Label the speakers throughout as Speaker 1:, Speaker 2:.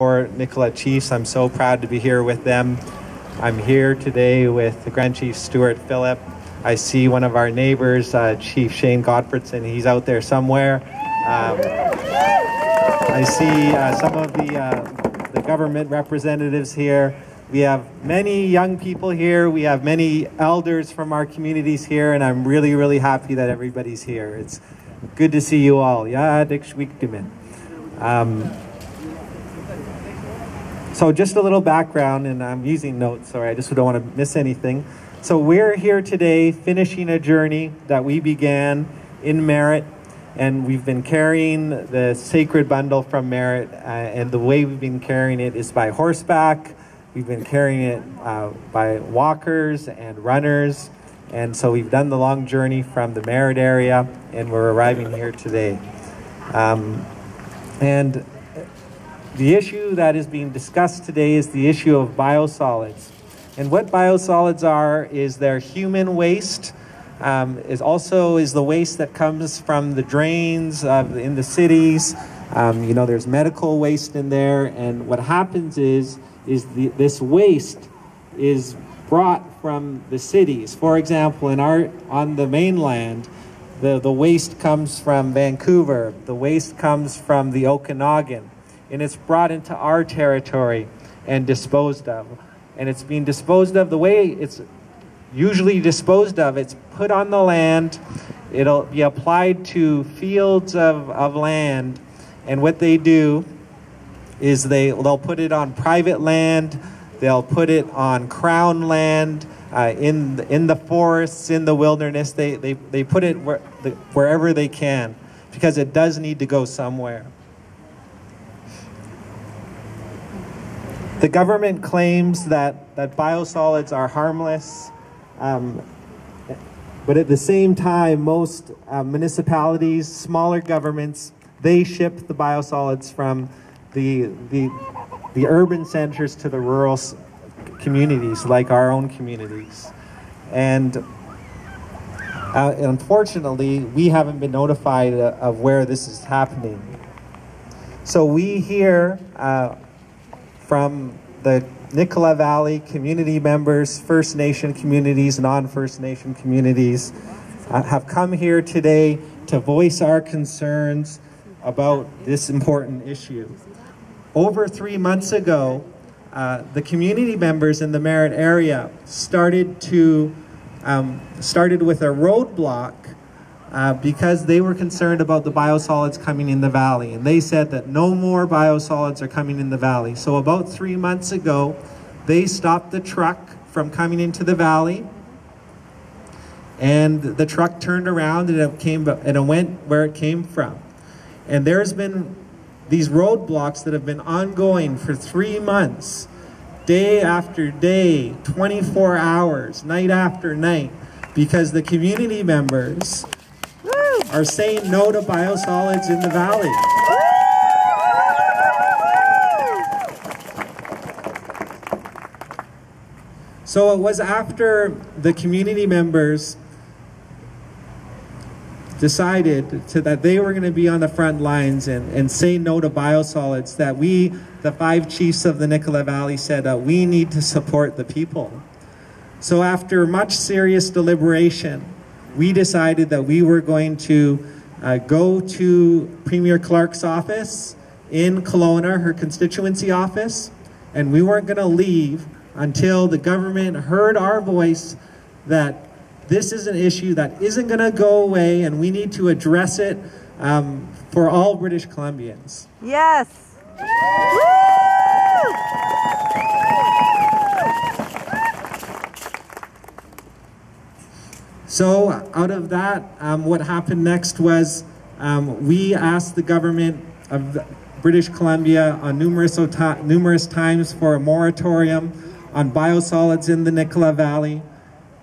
Speaker 1: for Nicola Chiefs. I'm so proud to be here with them. I'm here today with the Grand Chief Stuart Phillip. I see one of our neighbors, Chief Shane Godfredson. He's out there somewhere. I see some of the government representatives here. We have many young people here. We have many elders from our communities here, and I'm really, really happy that everybody's here. It's good to see you all. Ja, dik schwiegtemen. So just a little background, and I'm using notes, sorry, I just don't want to miss anything. So we're here today finishing a journey that we began in Merritt, and we've been carrying the sacred bundle from Merritt, and the way we've been carrying it is by horseback. We've been carrying it by walkers and runners, and so we've done the long journey from the Merritt area, and we're arriving here today. And the issue that is being discussed today is the issue of biosolids. And what biosolids are is they're human waste, is the waste that comes from the drains in the cities. There's medical waste in there, and what happens is this waste is brought from the cities. For example, on the mainland, the waste comes from Vancouver, the waste comes from the Okanagan, and it's brought into our territory and disposed of. And it's being disposed of the way it's usually disposed of. It's put on the land, it'll be applied to fields of land, and what they do is they'll put it on private land, they'll put it on crown land, in the forests, in the wilderness. They put it wherever they can, because it does need to go somewhere. The government claims that biosolids are harmless, but at the same time, most municipalities, smaller governments, they ship the biosolids from the urban centers to the rural communities, like our own communities. And unfortunately, we haven't been notified of where this is happening. So we hear from the Nicola Valley community members, First Nation communities, non-First Nation communities, have come here today to voice our concerns about this important issue. Over 3 months ago, the community members in the Merritt area started with a roadblock because they were concerned about the biosolids coming in the valley. And they said that no more biosolids are coming in the valley. So about 3 months ago, they stopped the truck from coming into the valley. And the truck turned around and it went where it came from. And there's been these roadblocks that have been ongoing for 3 months, day after day, 24 hours, night after night, because the community members are saying no to biosolids in the valley. So it was after the community members decided that they were going to be on the front lines and say no to biosolids that we, the 5 chiefs of the Nicola Valley, said that we need to support the people. So after much serious deliberation, we decided that we were going to go to Premier Clark's office in Kelowna, her constituency office, and we weren't going to leave until the government heard our voice that this is an issue that isn't going to go away, and we need to address it for all British Columbians.
Speaker 2: Yes!
Speaker 1: So out of that, what happened next was we asked the government of British Columbia on numerous times for a moratorium on biosolids in the Nicola Valley,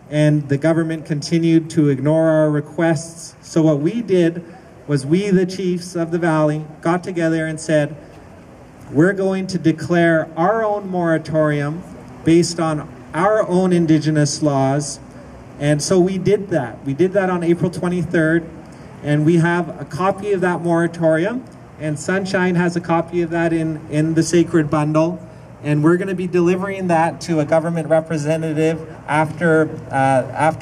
Speaker 1: and the government continued to ignore our requests. So what we did was we, the chiefs of the valley, got together and said, we're going to declare our own moratorium based on our own Indigenous laws. And so we did that. We did that on April 23rd, and we have a copy of that moratorium, and Sunshine has a copy of that in the sacred bundle. And we're going to be delivering that to a government representative after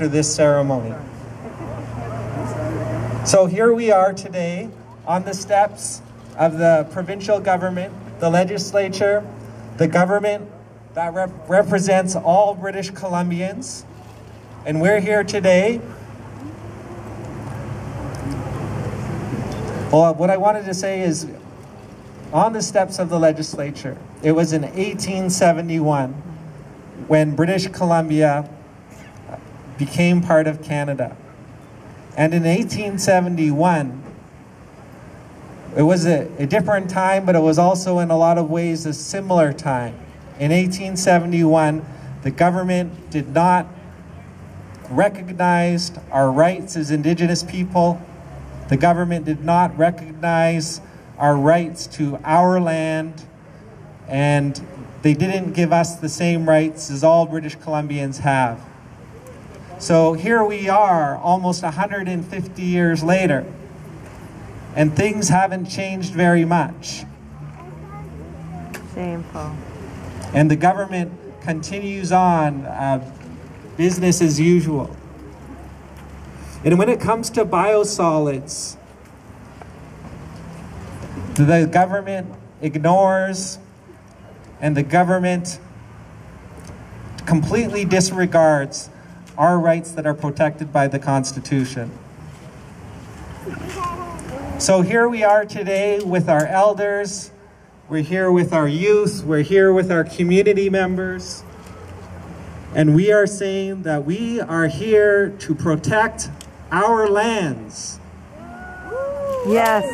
Speaker 1: this ceremony. So here we are today on the steps of the provincial government, the legislature, the government that represents all British Columbians. And we're here today. Well, what I wanted to say is, on the steps of the legislature, it was in 1871 when British Columbia became part of Canada. And in 1871, it was a different time, but it was also in a lot of ways a similar time. In 1871, the government did not recognize our rights as Indigenous people. The government did not recognize our rights to our land, and they didn't give us the same rights as all British Columbians have. So here we are, almost 150 years later, and things haven't changed very much.
Speaker 2: Shameful.
Speaker 1: And the government continues on business as usual. And when it comes to biosolids, the government ignores, and the government completely disregards our rights that are protected by the Constitution. So here we are today with our elders, we're here with our youth, we're here with our community members, and we are saying that we are here to protect our lands.
Speaker 2: Yes.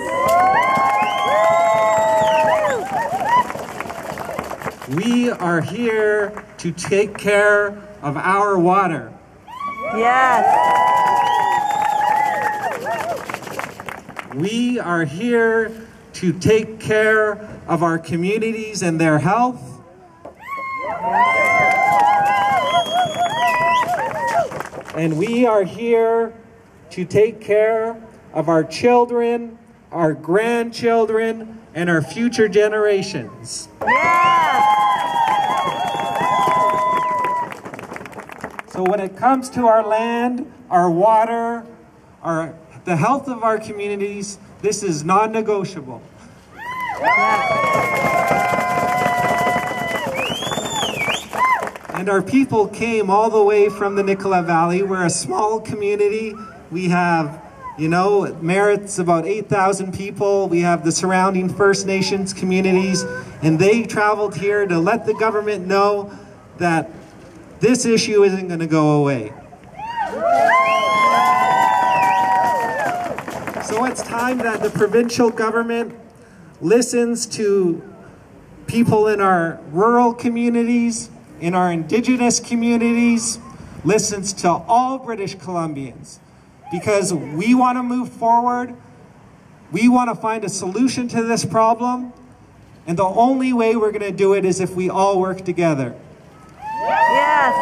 Speaker 1: We are here to take care of our water.
Speaker 2: Yes.
Speaker 1: We are here to take care of our communities and their health. And we are here to take care of our children, our grandchildren, and our future generations.
Speaker 2: Yes.
Speaker 1: So when it comes to our land, our water, the health of our communities, this is non-negotiable. And our people came all the way from the Nicola Valley. We're a small community. We have, Merritt's about 8,000 people. We have the surrounding First Nations communities, and they traveled here to let the government know that this issue isn't going to go away. So it's time that the provincial government listens to people in our rural communities, in our Indigenous communities, listens to all British Columbians, because we want to move forward. We want to find a solution to this problem, and the only way we're going to do it is if we all work together.
Speaker 2: Yes.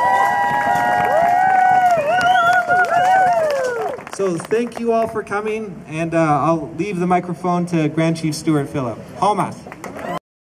Speaker 1: So thank you all for coming, and I'll leave the microphone to Grand Chief Stuart Phillip. Homas.